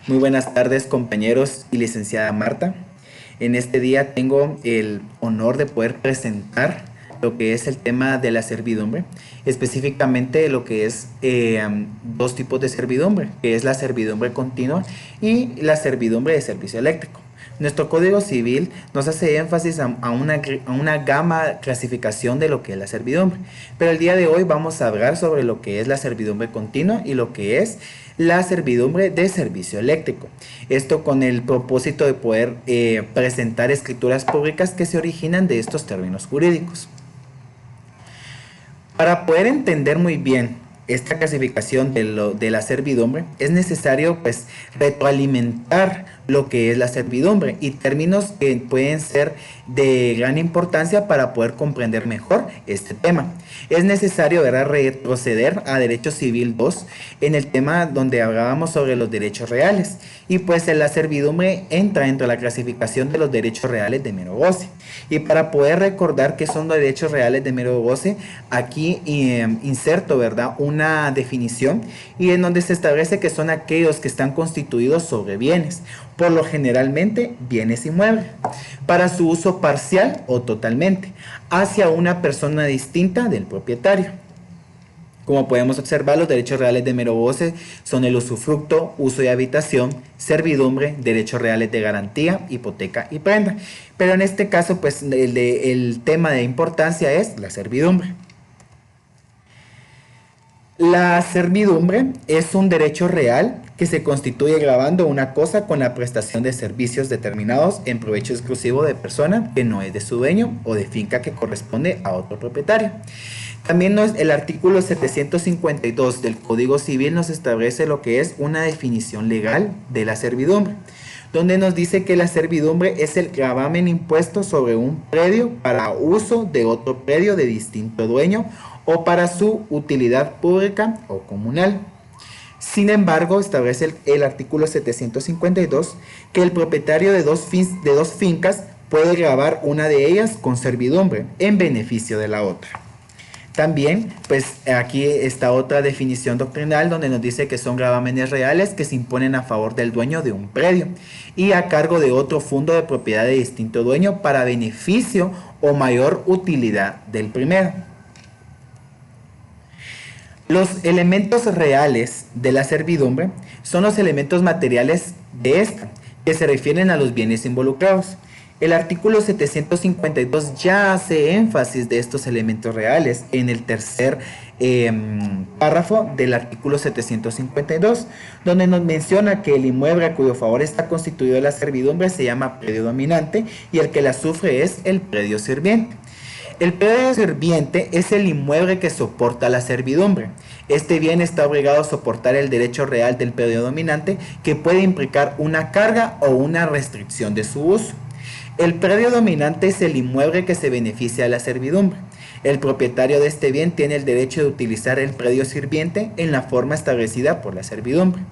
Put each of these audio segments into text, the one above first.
Muy buenas tardes, compañeros y licenciada Marta. En este día tengo el honor de poder presentar lo que es el tema de la servidumbre, específicamente lo que es dos tipos de servidumbre, que es la servidumbre continua y la servidumbre de servicio eléctrico. Nuestro Código Civil nos hace énfasis a una gama clasificación de lo que es la servidumbre, pero el día de hoy vamos a hablar sobre lo que es la servidumbre continua y lo que es la servidumbre de servicio eléctrico. Esto con el propósito de poder presentar escrituras públicas que se originan de estos términos jurídicos. Para poder entender muy bien esta clasificación de la servidumbre, es necesario retroalimentar lo que es la servidumbre y términos que pueden ser de gran importancia para poder comprender mejor este tema. Es necesario retroceder a Derecho Civil 2 en el tema donde hablábamos sobre los derechos reales y la servidumbre entra dentro de la clasificación de los derechos reales de mero goce. Y para poder recordar qué son los derechos reales de mero goce, aquí inserto una definición y en donde se establece que son aquellos que están constituidos sobre bienes, por lo generalmente bienes inmuebles, para su uso parcial o totalmente, hacia una persona distinta del propietario. Como podemos observar, los derechos reales de mero goce son el usufructo, uso de habitación, servidumbre, derechos reales de garantía, hipoteca y prenda. Pero en este caso, el tema de importancia es la servidumbre. La servidumbre es un derecho real que se constituye grabando una cosa con la prestación de servicios determinados en provecho exclusivo de persona que no es de su dueño o de finca que corresponde a otro propietario. También el artículo 752 del Código Civil nos establece lo que es una definición legal de la servidumbre, donde nos dice que la servidumbre es el gravamen impuesto sobre un predio para uso de otro predio de distinto dueño o para su utilidad pública o comunal. Sin embargo, establece el artículo 752 que el propietario de dos fincas puede gravar una de ellas con servidumbre en beneficio de la otra. También, aquí está otra definición doctrinal donde nos dice que son gravámenes reales que se imponen a favor del dueño de un predio y a cargo de otro fondo de propiedad de distinto dueño para beneficio o mayor utilidad del primero. Los elementos reales de la servidumbre son los elementos materiales de esta, que se refieren a los bienes involucrados. El artículo 752 ya hace énfasis de estos elementos reales en el tercer párrafo del artículo 752, donde nos menciona que el inmueble a cuyo favor está constituido la servidumbre se llama predio dominante y el que la sufre es el predio sirviente. El predio sirviente es el inmueble que soporta la servidumbre. Este bien está obligado a soportar el derecho real del predio dominante que puede implicar una carga o una restricción de su uso. El predio dominante es el inmueble que se beneficia de la servidumbre. El propietario de este bien tiene el derecho de utilizar el predio sirviente en la forma establecida por la servidumbre.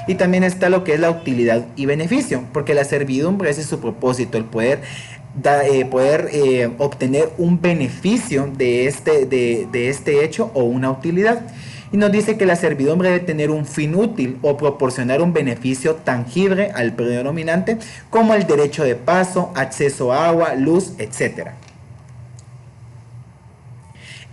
Y también está lo que es la utilidad y beneficio, porque la servidumbre ese es su propósito, el poder obtener un beneficio de este hecho o una utilidad. Y nos dice que la servidumbre debe tener un fin útil o proporcionar un beneficio tangible al predio dominante, como el derecho de paso, acceso a agua, luz, etc.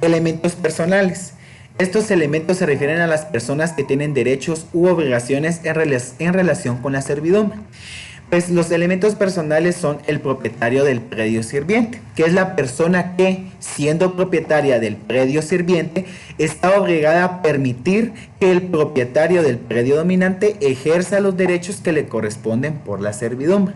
Elementos personales. Estos elementos se refieren a las personas que tienen derechos u obligaciones en relación con la servidumbre. Los elementos personales son el propietario del predio sirviente, que es la persona que, siendo propietaria del predio sirviente, está obligada a permitir que el propietario del predio dominante ejerza los derechos que le corresponden por la servidumbre.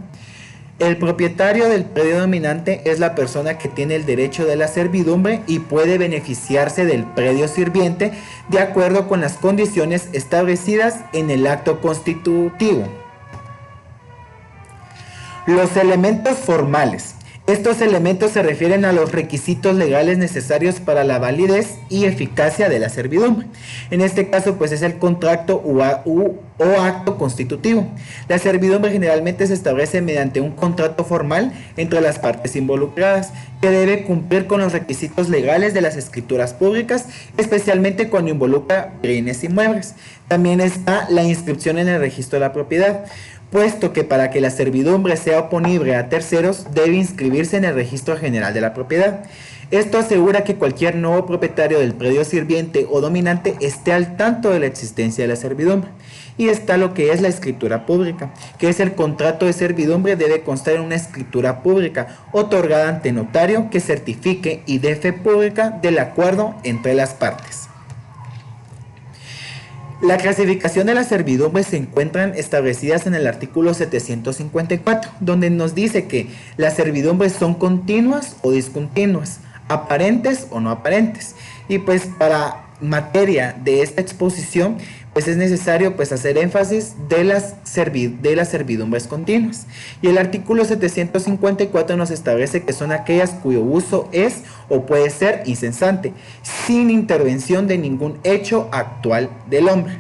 El propietario del predio dominante es la persona que tiene el derecho de la servidumbre y puede beneficiarse del predio sirviente de acuerdo con las condiciones establecidas en el acto constitutivo. Los elementos formales. Estos elementos se refieren a los requisitos legales necesarios para la validez y eficacia de la servidumbre. En este caso, es el contrato u o acto constitutivo. La servidumbre generalmente se establece mediante un contrato formal entre las partes involucradas que debe cumplir con los requisitos legales de las escrituras públicas, especialmente cuando involucra bienes inmuebles. También está la inscripción en el registro de la propiedad, puesto que para que la servidumbre sea oponible a terceros debe inscribirse en el registro general de la propiedad. Esto asegura que cualquier nuevo propietario del predio sirviente o dominante esté al tanto de la existencia de la servidumbre. Y está lo que es la escritura pública, que es el contrato de servidumbre debe constar en una escritura pública otorgada ante notario que certifique y dé fe pública del acuerdo entre las partes. La clasificación de las servidumbres se encuentran establecidas en el artículo 754, donde nos dice que las servidumbres son continuas o discontinuas, aparentes o no aparentes. Y pues para materia de esta exposición, pues es necesario pues hacer énfasis de las servidumbres continuas. Y el artículo 754 nos establece que son aquellas cuyo uso es o puede ser incesante, sin intervención de ningún hecho actual del hombre.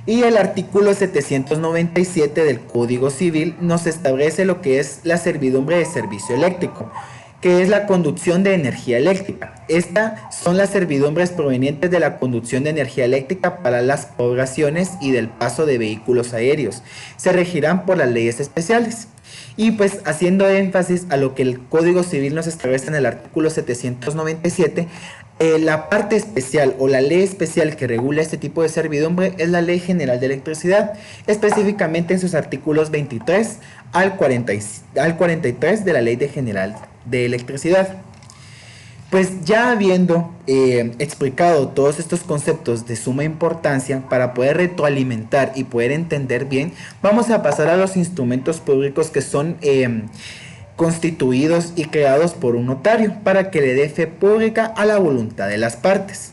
Y el artículo 797 del Código Civil nos establece lo que es la servidumbre de servicio eléctrico, que es la conducción de energía eléctrica. Estas son las servidumbres provenientes de la conducción de energía eléctrica para las poblaciones y del paso de vehículos aéreos. Se regirán por las leyes especiales. Y pues haciendo énfasis a lo que el Código Civil nos establece en el artículo 797, la parte especial o la ley especial que regula este tipo de servidumbre es la Ley General de Electricidad, específicamente en sus artículos 23 al 43 de la Ley General de Electricidad. Pues ya habiendo explicado todos estos conceptos de suma importancia para poder retroalimentar y poder entender bien, vamos a pasar a los instrumentos públicos que son constituidos y creados por un notario para que le dé fe pública a la voluntad de las partes.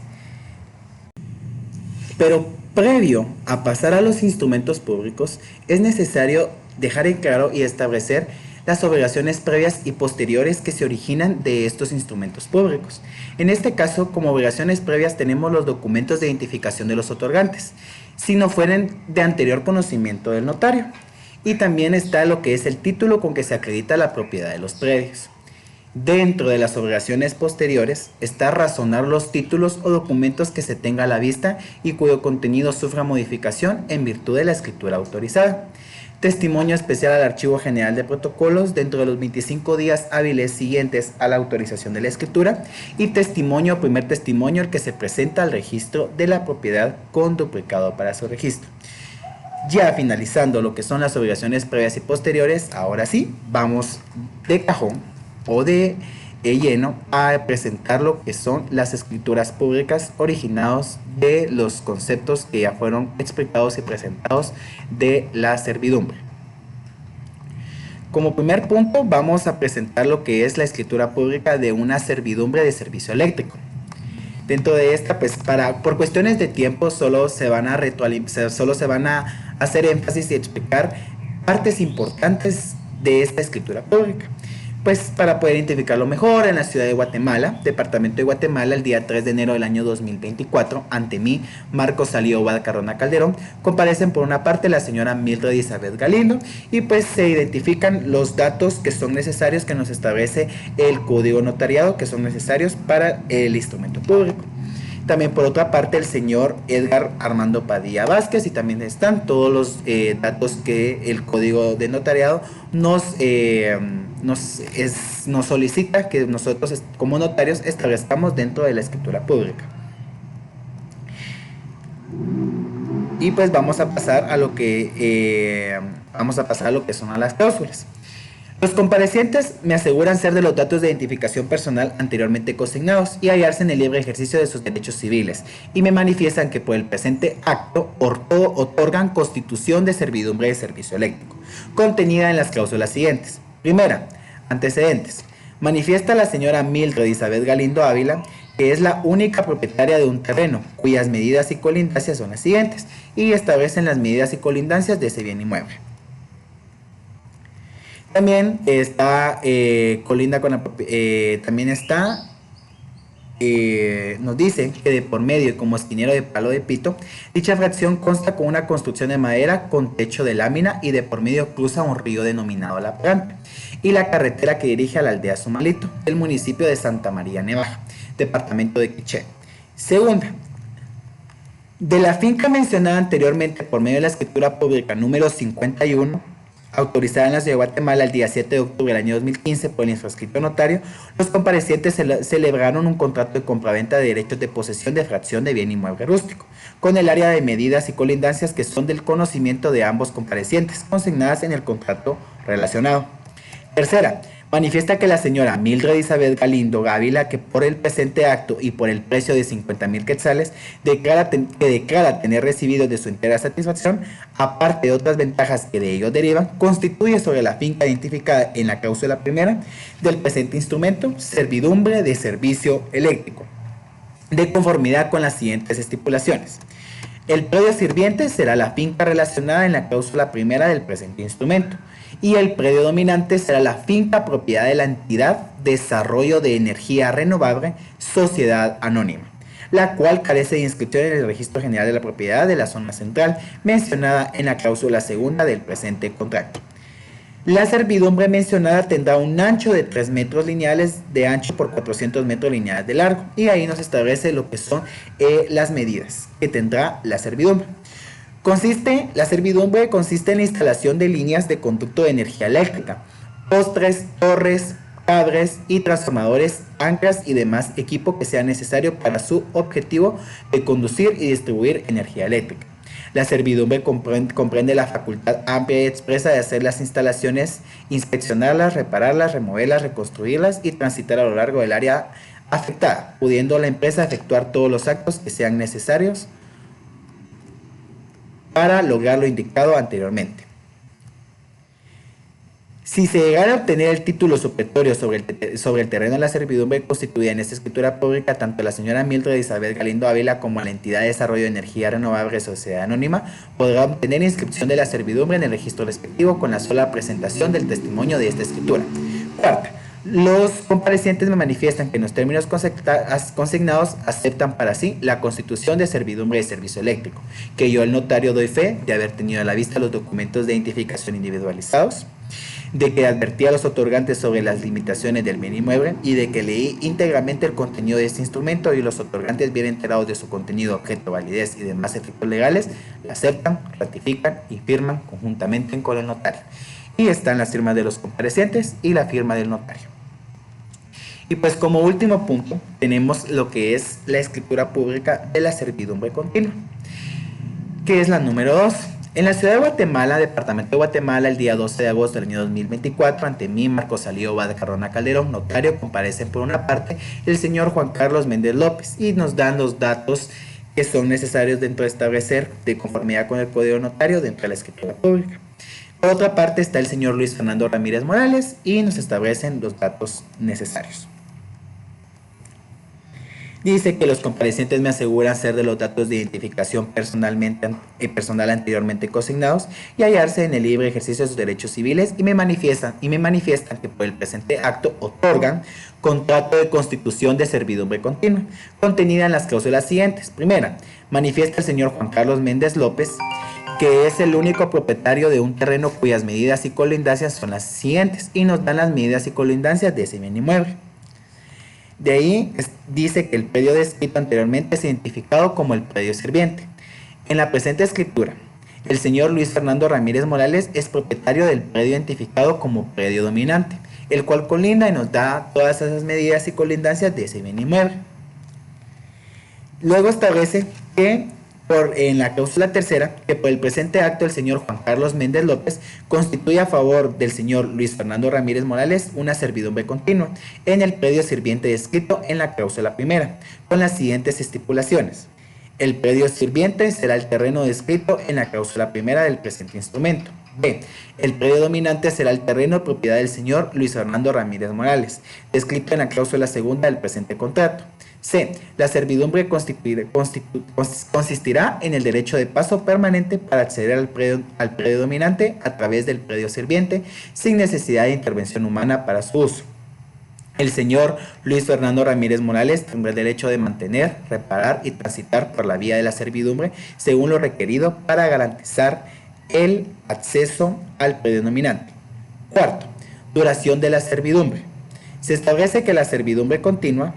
Pero previo a pasar a los instrumentos públicos, es necesario dejar en claro y establecer las obligaciones previas y posteriores que se originan de estos instrumentos públicos. En este caso, como obligaciones previas tenemos los documentos de identificación de los otorgantes, si no fueren de anterior conocimiento del notario. Y también está lo que es el título con que se acredita la propiedad de los predios. Dentro de las obligaciones posteriores está razonar los títulos o documentos que se tenga a la vista y cuyo contenido sufra modificación en virtud de la escritura autorizada. Testimonio especial al Archivo General de Protocolos dentro de los 25 días hábiles siguientes a la autorización de la escritura, y testimonio, primer testimonio, el que se presenta al registro de la propiedad con duplicado para su registro. Ya finalizando lo que son las obligaciones previas y posteriores, ahora sí, vamos de cajón o de lleno a presentar lo que son las escrituras públicas originados de los conceptos que ya fueron explicados y presentados de la servidumbre. Como primer punto vamos a presentar lo que es la escritura pública de una servidumbre de servicio eléctrico. Dentro de esta, pues por cuestiones de tiempo solo se van a hacer énfasis y explicar partes importantes de esta escritura pública. Pues para poder identificarlo mejor, en la ciudad de Guatemala, departamento de Guatemala, el día 3 de enero del año 2024, ante mí, Marcos Alío Valcarrona Calderón, comparecen por una parte la señora Mildred Elizabeth Galindo, y pues se identifican los datos que son necesarios, que nos establece el código notariado, que son necesarios para el instrumento público. También por otra parte el señor Edgar Armando Padilla Vázquez, y también están todos los datos que el código de notariado nos solicita que nosotros como notarios establezcamos dentro de la escritura pública. Y pues vamos a pasar a lo que son las cláusulas. Los comparecientes me aseguran ser de los datos de identificación personal anteriormente consignados y hallarse en el libre ejercicio de sus derechos civiles, y me manifiestan que por el presente acto otorgan constitución de servidumbre de servicio eléctrico, contenida en las cláusulas siguientes. Primera, antecedentes. Manifiesta la señora Mildred Elizabeth Galindo Ávila que es la única propietaria de un terreno, cuyas medidas y colindancias son las siguientes, y establecen las medidas y colindancias de ese bien inmueble. También está nos dice que de por medio y como esquinero de palo de pito, dicha fracción consta con una construcción de madera con techo de lámina y de por medio cruza un río denominado La Prampa y la carretera que dirige a la aldea Sumalito, del municipio de Santa María Nevaja, departamento de Quiché. Segunda, de la finca mencionada anteriormente por medio de la escritura pública número 51, autorizada en la ciudad de Guatemala el día 7 de octubre del año 2015 por el infrascrito notario, los comparecientes celebraron un contrato de compraventa de derechos de posesión de fracción de bien inmueble rústico, con el área de medidas y colindancias que son del conocimiento de ambos comparecientes, consignadas en el contrato relacionado. Tercera, manifiesta que la señora Mildred Isabel Galindo Gávila, que por el presente acto y por el precio de 50,000 quetzales, declara tener recibido de su entera satisfacción, aparte de otras ventajas que de ello derivan, constituye sobre la finca identificada en la cláusula primera del presente instrumento servidumbre de servicio eléctrico, de conformidad con las siguientes estipulaciones. El predio sirviente será la finca relacionada en la cláusula primera del presente instrumento, y el predio dominante será la finca propiedad de la entidad Desarrollo de Energía Renovable Sociedad Anónima, la cual carece de inscripción en el Registro General de la Propiedad de la Zona Central, mencionada en la cláusula segunda del presente contrato. La servidumbre mencionada tendrá un ancho de 3 metros lineales de ancho por 400 metros lineales de largo, y ahí nos establece lo que son las medidas que tendrá la servidumbre. La servidumbre consiste en la instalación de líneas de conducto de energía eléctrica, postres, torres, cables y transformadores, anclas y demás equipo que sea necesario para su objetivo de conducir y distribuir energía eléctrica. La servidumbre comprende la facultad amplia y expresa de hacer las instalaciones, inspeccionarlas, repararlas, removerlas, reconstruirlas y transitar a lo largo del área afectada, pudiendo la empresa efectuar todos los actos que sean necesarios para lograr lo indicado anteriormente. Si se llegara a obtener el título supletorio sobre el terreno de la servidumbre constituida en esta escritura pública, tanto la señora Mildred Isabel Galindo Ávila como la entidad de desarrollo de energía renovable Sociedad Anónima podrá obtener inscripción de la servidumbre en el registro respectivo con la sola presentación del testimonio de esta escritura. Cuarta, los comparecientes me manifiestan que en los términos consignados aceptan para sí la constitución de servidumbre de servicio eléctrico, que yo el notario doy fe de haber tenido a la vista los documentos de identificación individualizados, de que advertí a los otorgantes sobre las limitaciones del bien inmueble y de que leí íntegramente el contenido de este instrumento y los otorgantes bien enterados de su contenido, objeto, validez y demás efectos legales, la aceptan, ratifican y firman conjuntamente con el notario. Y están las firmas de los comparecientes y la firma del notario. Y pues como último punto tenemos lo que es la escritura pública de la servidumbre continua, que es la número 2. En la ciudad de Guatemala, departamento de Guatemala, el día 12 de agosto del año 2024, ante mí, Marcos Alioba de Cardona Calderón, notario, comparecen por una parte el señor Juan Carlos Méndez López y nos dan los datos que son necesarios dentro de establecer de conformidad con el código notario dentro de la escritura pública. Por otra parte está el señor Luis Fernando Ramírez Morales y nos establecen los datos necesarios. Dice que los comparecientes me aseguran ser de los datos de identificación personal anteriormente consignados y hallarse en el libre ejercicio de sus derechos civiles y me manifiestan que por el presente acto otorgan contrato de constitución de servidumbre continua, contenida en las cláusulas siguientes. Primera, manifiesta el señor Juan Carlos Méndez López que es el único propietario de un terreno cuyas medidas y colindancias son las siguientes y nos dan las medidas y colindancias de ese bien inmueble. De ahí dice que el predio descrito anteriormente es identificado como el predio sirviente. En la presente escritura, el señor Luis Fernando Ramírez Morales es propietario del predio identificado como predio dominante, el cual colinda y nos da todas esas medidas y colindancias de ese bien inmueble. Luego establece que en la cláusula tercera, que por el presente acto el señor Juan Carlos Méndez López constituye a favor del señor Luis Fernando Ramírez Morales una servidumbre continua en el predio sirviente descrito en la cláusula primera, con las siguientes estipulaciones. El predio sirviente será el terreno descrito en la cláusula primera del presente instrumento. B. El predio dominante será el terreno propiedad del señor Luis Fernando Ramírez Morales, descrito en la cláusula segunda del presente contrato. C. La servidumbre consistirá en el derecho de paso permanente para acceder al predio dominante a través del predio sirviente, sin necesidad de intervención humana para su uso. El señor Luis Fernando Ramírez Morales tendrá el derecho de mantener, reparar y transitar por la vía de la servidumbre según lo requerido para garantizar el acceso al predio nominante. Cuarto, duración de la servidumbre. Se establece que la servidumbre continua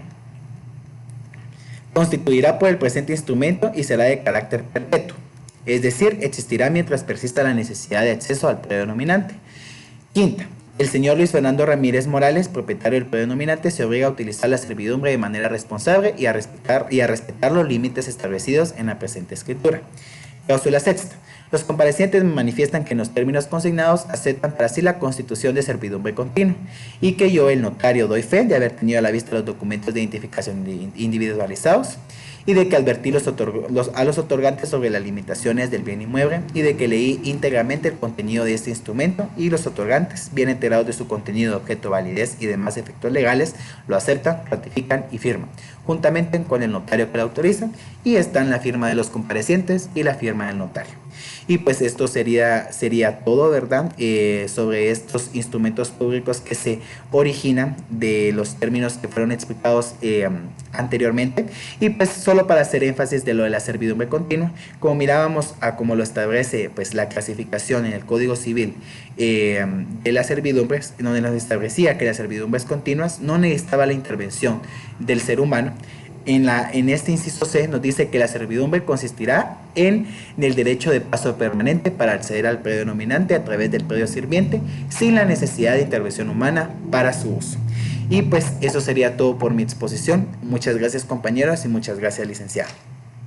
constituirá por el presente instrumento y será de carácter perpetuo, es decir, existirá mientras persista la necesidad de acceso al predio nominante. Quinta, el señor Luis Fernando Ramírez Morales, propietario del predio nominante, se obliga a utilizar la servidumbre de manera responsable y a respetar los límites establecidos en la presente escritura. Cláusula sexta. Los comparecientes manifiestan que en los términos consignados aceptan para sí la constitución de servidumbre continua y que yo, el notario, doy fe de haber tenido a la vista los documentos de identificación individualizados y de que advertí a los otorgantes sobre las limitaciones del bien inmueble y de que leí íntegramente el contenido de este instrumento y los otorgantes, bien enterados de su contenido, objeto, validez y demás efectos legales, lo aceptan, ratifican y firman, juntamente con el notario que lo autoriza, y están la firma de los comparecientes y la firma del notario. Y pues esto sería todo, ¿verdad? Sobre estos instrumentos públicos que se originan de los términos que fueron explicados anteriormente. Y pues solo para hacer énfasis de lo de la servidumbre continua, como mirábamos a como lo establece pues la clasificación en el Código Civil de las servidumbres, donde nos establecía que las servidumbres continuas no necesitaba la intervención del ser humano. En este inciso C nos dice que la servidumbre consistirá en el derecho de paso permanente para acceder al predio nominante a través del predio sirviente sin la necesidad de intervención humana para su uso. Y pues eso sería todo por mi exposición. Muchas gracias, compañeros, y muchas gracias, licenciado.